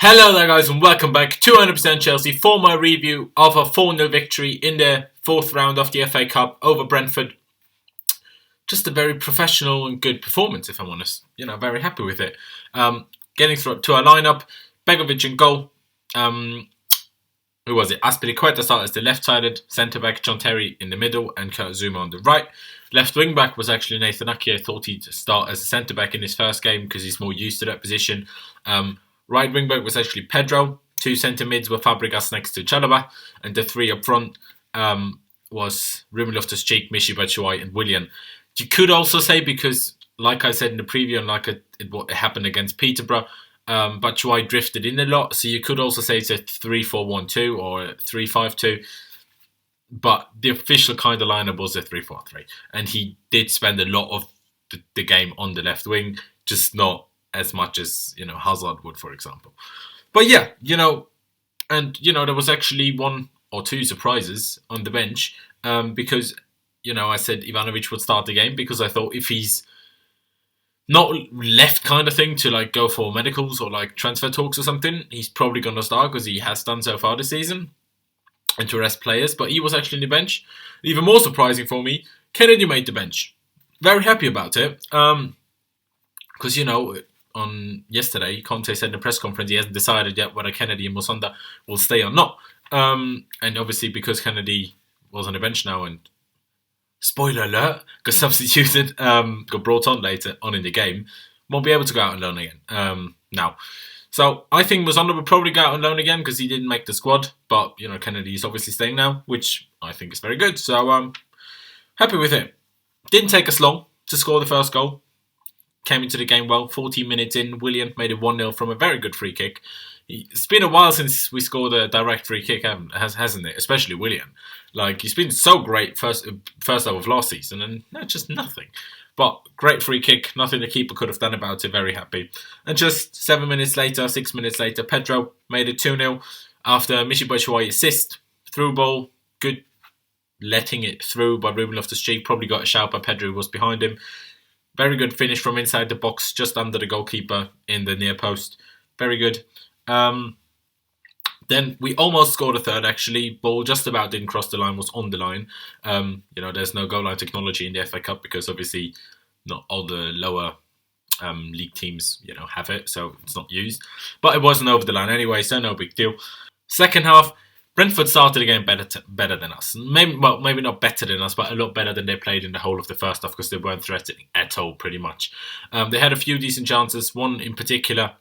Hello there guys and welcome back to 100% Chelsea for my review of a 4-0 victory in the fourth round of the FA Cup over Brentford. Just a very professional and good performance, if I'm honest. Very happy with it. Getting through to our lineup, Begovic in goal. Who was it? Azpilicueta started as the left-sided centre-back, John Terry in the middle and Kurt Zouma on the right. Left wing-back was actually Nathan Ake. I thought he'd start as a centre-back in his first game because he's more used to that position. Right wing-back was actually Pedro. Two centre-mids were Fabregas next to Chalobah. And the three up front was Ruben Loftus-Cheek, Michy Batshuayi and Willian. You could also say, because like I said in the preview and like it happened against Peterborough, Batshuayi drifted in a lot. So you could also say it's a 3-4-1-2 or a 3-5-2. But the official kind of lineup was a 3-4-3. And he did spend a lot of the game on the left wing, just not as much as, Hazard would, for example. But yeah, there was actually one or two surprises on the bench because, I said Ivanovic would start the game because I thought if he's not left kind of thing to go for medicals or transfer talks or something, he's probably going to start because he has done so far this season and to rest players. But he was actually in the bench. Even more surprising for me, Kennedy made the bench. Very happy about it because, on yesterday, Conte said in the press conference he hasn't decided yet whether Kennedy and Musonda will stay or not. And obviously because Kennedy was on the bench now and, spoiler alert, got substituted, got brought on later on in the game, won't be able to go out on loan again now. So I think Musonda will probably go out on loan again because he didn't make the squad. But, Kennedy is obviously staying now, which I think is very good. So happy with it. Didn't take us long to score the first goal. Came into the game well. 14 minutes in, Willian made it 1-0 from a very good free kick. It's been a while since we scored a direct free kick, hasn't it? Especially Willian. He's been so great first half of last season, and just nothing. But great free kick, nothing the keeper could have done about it. Very happy. And just 6 minutes later, Pedro made it 2-0 after Michy Batshuayi assist, through ball, good letting it through by Ruben Loftus-Cheek. Probably got a shout by Pedro, who was behind him. Very good finish from inside the box, just under the goalkeeper in the near post. Very good. Then we almost scored a third, actually. Ball just about didn't cross the line, was on the line. There's no goal line technology in the FA Cup because obviously not all the lower league teams, have it, so it's not used. But it wasn't over the line anyway, so no big deal. Second half, Brentford started the game better than us. Maybe not better than us, but a lot better than they played in the whole of the first half because they weren't threatening at all, pretty much. They had a few decent chances, one in particular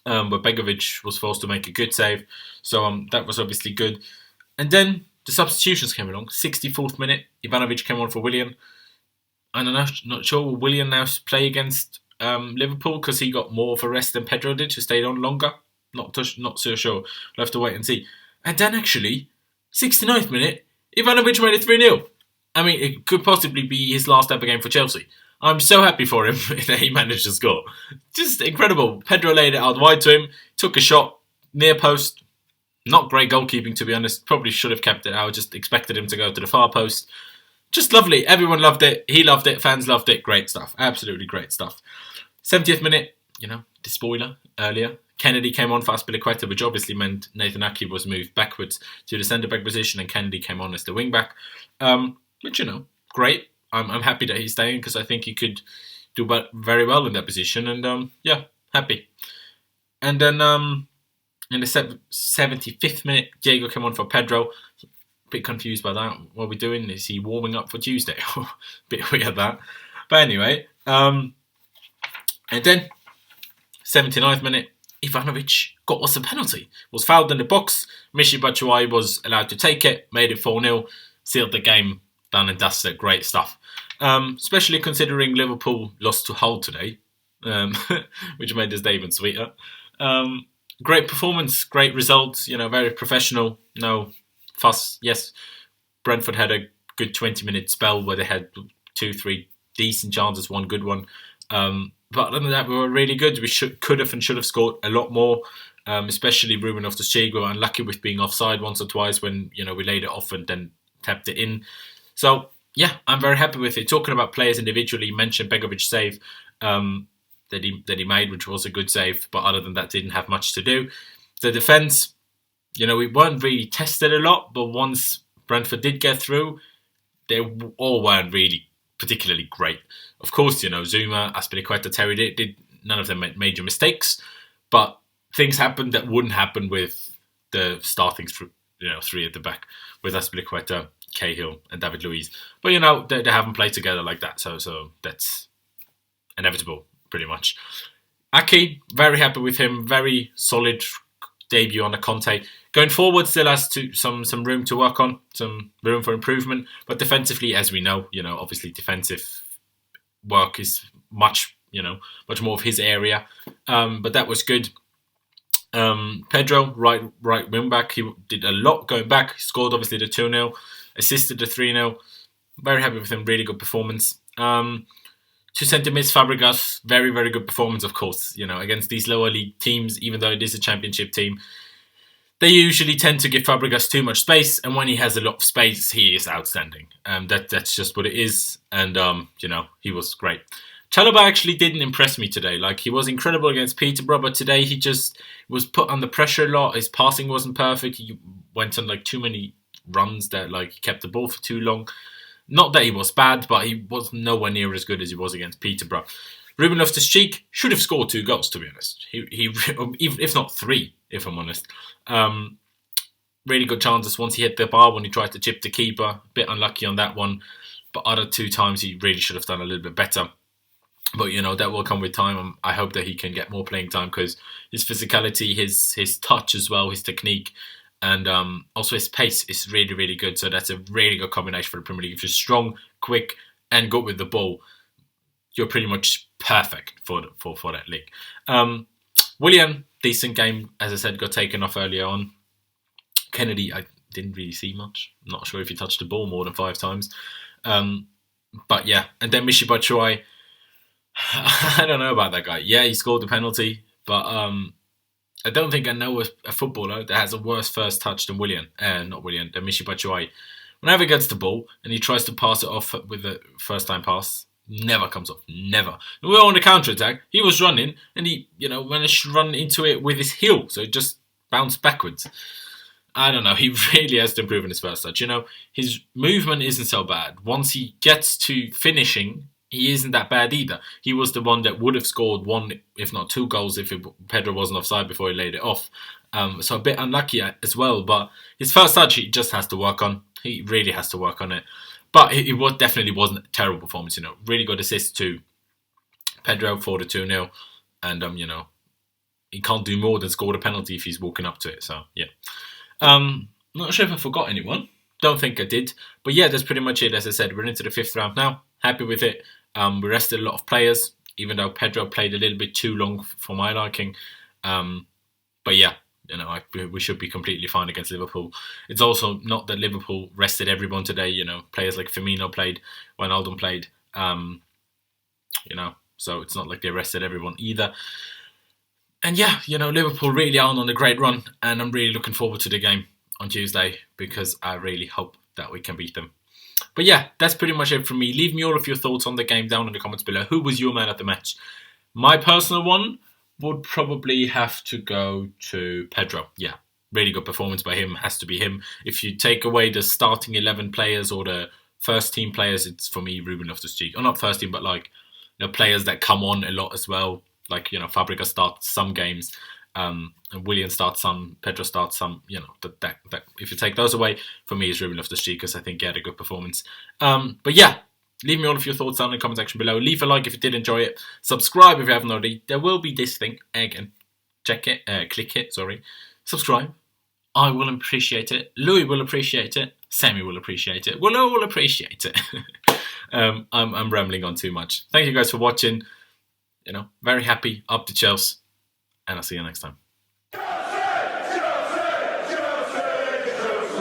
where Begovic was forced to make a good save. So that was obviously good. And then the substitutions came along. 64th minute, Ivanovic came on for Willian. And I'm not sure will Willian now play against Liverpool because he got more of a rest than Pedro did, who stayed on longer. Not so sure. We'll have to wait and see. And then actually, 69th minute, Ivanovic made it 3-0. I mean, it could possibly be his last ever game for Chelsea. I'm so happy for him that he managed to score. Just incredible. Pedro laid it out wide to him, took a shot, near post. Not great goalkeeping, to be honest. Probably should have kept it out. Just expected him to go to the far post. Just lovely. Everyone loved it. He loved it. Fans loved it. Great stuff. Absolutely great stuff. 70th minute, the spoiler earlier. Kennedy came on for Azpilicueta, which obviously meant Nathan Ake was moved backwards to the centre-back position and Kennedy came on as the wing-back. Which, great. I'm happy that he's staying because I think he could do very well in that position. And, happy. And then in the 75th minute, Diego came on for Pedro. A bit confused by that. What are we doing? Is he warming up for Tuesday? Bit weird, that. But anyway, and then 79th minute, Ivanovic got us a penalty. Was fouled in the box. Michy Batshuayi was allowed to take it. Made it 4-0. Sealed the game. Done and dusted. Great stuff. Especially considering Liverpool lost to Hull today. Which made this day even sweeter. Great performance. Great results. Very professional. No fuss. Yes, Brentford had a good 20-minute spell where they had 2-3 decent chances. One good one. But other than that, we were really good. We could have and should have scored a lot more, especially Ruben Loftus-Cheek. We were unlucky with being offside once or twice when we laid it off and then tapped it in. So, yeah, I'm very happy with it. Talking about players individually, you mentioned Begovic save. that he made, which was a good save. But other than that, didn't have much to do. The defence, we weren't really tested a lot, but once Brentford did get through, they all weren't really particularly great. Of course, Zuma, Azpilicueta, Terry did none of them made major mistakes, but things happened that wouldn't happen with the starting three at the back with Azpilicueta, Cahill, and David Luiz. But they haven't played together like that, so that's inevitable, pretty much. Aki, very happy with him, very solid debut on a Conte. Going forward, still has some room to work on, some room for improvement. But defensively, as we know, obviously defensive work is much more of his area. But that was good. Pedro, right wing back, he did a lot going back. He scored obviously the 2-0, assisted the 3-0. Very happy with him, really good performance. To centre mids, Fabregas, very, very good performance, of course. Against these lower league teams, even though it is a championship team, they usually tend to give Fabregas too much space, and when he has a lot of space, he is outstanding. That's just what it is, and he was great. Chalobah actually didn't impress me today. He was incredible against Peterborough, but today he just was put under pressure a lot. His passing wasn't perfect. He went on too many runs that he kept the ball for too long. Not that he was bad, but he was nowhere near as good as he was against Peterborough. Ruben Loftus-Cheek should have scored 2 goals, to be honest. He if not 3, if I'm honest. Really good chances once he hit the bar when he tried to chip the keeper. A bit unlucky on that one. But other 2 times he really should have done a little bit better. But, that will come with time. I hope that he can get more playing time because his physicality, his touch as well, his technique, and also his pace is really, really good. So that's a really good combination for the Premier League. If you're strong, quick, and good with the ball, you're pretty much perfect for that league. Willian, decent game. As I said, got taken off earlier on. Kennedy, I didn't really see much. I'm not sure if he touched the ball more than 5 times. But yeah, and then Michy Batshuayi. I don't know about that guy. Yeah, he scored the penalty, but I don't think I know a footballer that has a worse first touch than than Michy Batshuayi. Whenever he gets the ball and he tries to pass it off with the first time pass, never comes off. Never. We were on the counter attack. He was running and he, managed to run into it with his heel, so it just bounced backwards. I don't know. He really has to improve in his first touch. His movement isn't so bad. Once he gets to finishing, he isn't that bad either. He was the one that would have scored 1, if not 2 goals if Pedro wasn't offside before he laid it off. So a bit unlucky as well. But his first touch, he just has to work on. He really has to work on it. But it definitely wasn't a terrible performance. Really good assist to Pedro for the 2-0. And, he can't do more than score the penalty if he's walking up to it. So, yeah. Not sure if I forgot anyone. Don't think I did. But yeah, that's pretty much it. As I said, we're into the 5th round now. Happy with it. We rested a lot of players, even though Pedro played a little bit too long for my liking. But yeah, we should be completely fine against Liverpool. It's also not that Liverpool rested everyone today. Players like Firmino played, Wijnaldum played. So it's not like they rested everyone either. And yeah, Liverpool really are on a great run, and I'm really looking forward to the game on Tuesday because I really hope that we can beat them. But yeah, that's pretty much it from me. Leave me all of your thoughts on the game down in the comments below. Who was your man at the match? My personal one would probably have to go to Pedro. Yeah, really good performance by him. Has to be him. If you take away the starting 11 players or the first team players, it's for me Ruben Loftus-Cheek. Or not first team, but players that come on a lot as well. Fabregas starts some games. Willian starts some, Pedro starts some. That if you take those away, for me, it's Ruben Loftus-Cheek because I think he had a good performance. But yeah, leave me all of your thoughts down in the comment section below. Leave a like if you did enjoy it. Subscribe if you haven't already. There will be this thing again. Check it, click it. Sorry, subscribe. I will appreciate it. Louis will appreciate it. Sammy will appreciate it. We'll all appreciate it. I'm rambling on too much. Thank you guys for watching. Very happy. Up to Chelsea. And I'll see you next time.